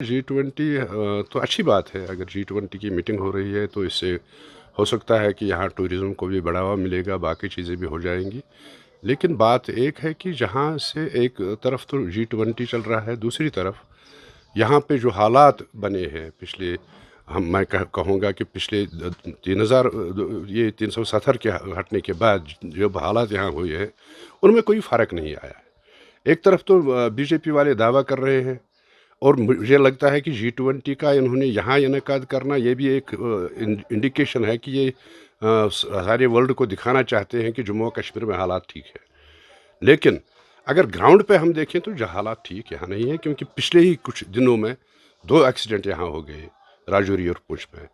G20 तो अच्छी बात है। अगर G20 की मीटिंग हो रही है तो इससे हो सकता है कि यहाँ टूरिज़्म को भी बढ़ावा मिलेगा, बाकी चीज़ें भी हो जाएँगी। लेकिन बात एक है कि जहाँ से एक तरफ तो G20 चल रहा है, दूसरी तरफ यहाँ पे जो हालात बने हैं पिछले, मैं कहूँगा कि पिछले 3000 ये 370 के हटने के बाद जो हालात यहाँ हुए हैं, उनमें कोई फ़र्क नहीं आया है। एक तरफ तो बीजेपी वाले दावा कर रहे हैं और मुझे लगता है कि G20 का इन्होंने यहाँ इनेकाद करना, ये भी एक इंडिकेशन है कि ये सारे वर्ल्ड को दिखाना चाहते हैं कि जम्मू और कश्मीर में हालात ठीक है। लेकिन अगर ग्राउंड पे हम देखें तो हालात ठीक यहाँ नहीं है, क्योंकि पिछले ही कुछ दिनों में 2 एक्सीडेंट यहाँ हो गए, राजौरी और पुंछ में,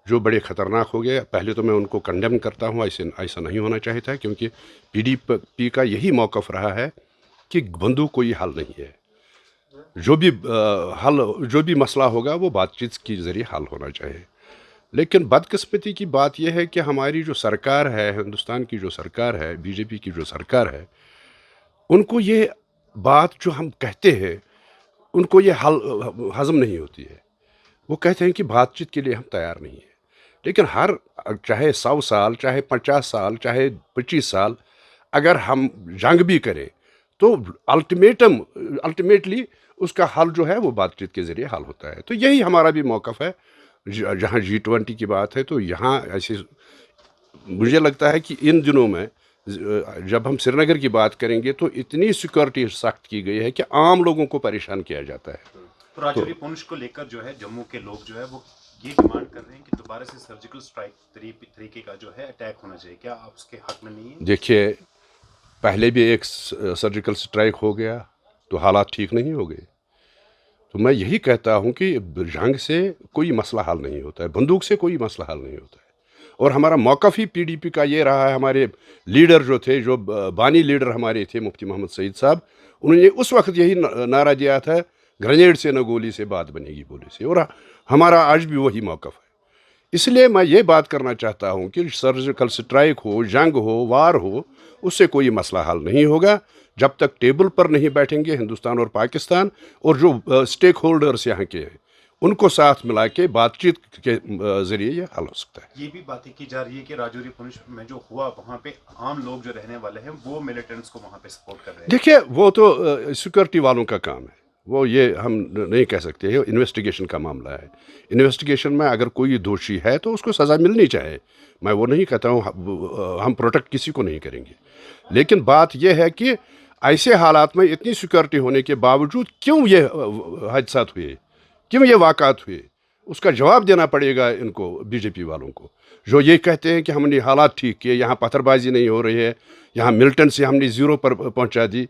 जो बड़े ख़तरनाक हो गए। पहले तो मैं उनको कंडेम करता हूँ, ऐसा नहीं होना चाहिए था, क्योंकि PDP का यही मौक़िफ़ रहा है कि बंदूक कोई हल नहीं है। जो भी मसला होगा वो बातचीत के ज़रिए हल होना चाहिए। लेकिन बदकिस्मती की बात यह है कि हमारी जो सरकार है, हिंदुस्तान की जो सरकार है, बीजेपी की जो सरकार है, उनको ये बात जो हम कहते हैं, उनको ये हज़म नहीं होती है। वो कहते हैं कि बातचीत के लिए हम तैयार नहीं हैं। लेकिन चाहे 100 साल, चाहे 50 साल, चाहे 25 साल, अगर हम जंग भी करें तो अल्टीमेटली उसका हल जो है वो बातचीत के ज़रिए हल होता है। तो यही हमारा भी मौक़िफ़ है। जहाँ G20 की बात है तो यहाँ ऐसे मुझे लगता है कि इन दिनों में जब हम श्रीनगर की बात करेंगे तो इतनी सिक्योरिटी सख्त की गई है कि आम लोगों को परेशान किया जाता है। तो राजौरी पुंछ को लेकर जो है जम्मू के लोग जो है वो ये डिमांड कर रहे हैं कि दोबारा से सर्जिकल स्ट्राइक तरीके का जो है अटैक होना चाहिए। क्या आप उसके हक में नहीं है? देखिए, पहले भी एक सर्जिकल स्ट्राइक हो गया तो हालात ठीक नहीं हो गए। तो मैं यही कहता हूँ कि जंग से कोई मसला हल नहीं होता है, बंदूक से कोई मसला हल नहीं होता है। और हमारा मौक़िफ़ ही PDP का ये रहा है। हमारे लीडर जो थे, जो बानी लीडर हमारे थे, मुफ्ती मोहम्मद सईद साहब, उन्होंने उस वक्त यही नारा दिया था, ग्रेनेड से न गोली से बात बनेगी बोले से। और हमारा आज भी वही मौक़िफ़ है। इसलिए मैं ये बात करना चाहता हूँ कि सर्जिकल स्ट्राइक हो, जंग हो, वार हो, उससे कोई मसला हल नहीं होगा जब तक टेबल पर नहीं बैठेंगे हिंदुस्तान और पाकिस्तान, और जो स्टेक होल्डर्स यहाँ के हैं उनको साथ मिला के बातचीत के ज़रिए ये हल हो सकता है। ये भी बातें की जा रही है कि राजौरी पुंछ में जो हुआ वहाँ पे आम लोग जो रहने वाले हैं वो मिलिटेंट्स को वहाँ पे सपोर्ट कर रहे हैं। देखिए, वो तो सिक्योरिटी वालों का काम है, वो ये हम नहीं कह सकते। ये इन्वेस्टिगेशन का मामला है। इन्वेस्टिगेशन में अगर कोई दोषी है तो उसको सज़ा मिलनी चाहिए। मैं वो नहीं कहता हूँ, हम प्रोटेक्ट किसी को नहीं करेंगे। लेकिन बात यह है कि ऐसे हालात में इतनी सिक्योरिटी होने के बावजूद क्यों ये हादसात हुए, क्यों ये वाक़ात हुए, उसका जवाब देना पड़ेगा इनको, बीजेपी वालों को, जो ये कहते हैं कि हमने हालात ठीक किए, यहाँ पत्थरबाजी नहीं हो रही है, यहाँ मिलिटेंट से हमने ज़ीरो पर पहुँचा दी।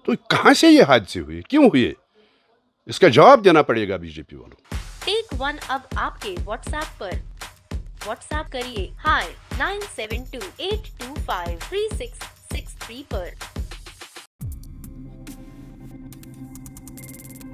तो कहाँ से ये हादसे हुए, क्यों हुए, इसका जवाब देना पड़ेगा बीजेपी वालों। टेक वन अब आपके WhatsApp पर। WhatsApp करिए hi 9728253663 पर।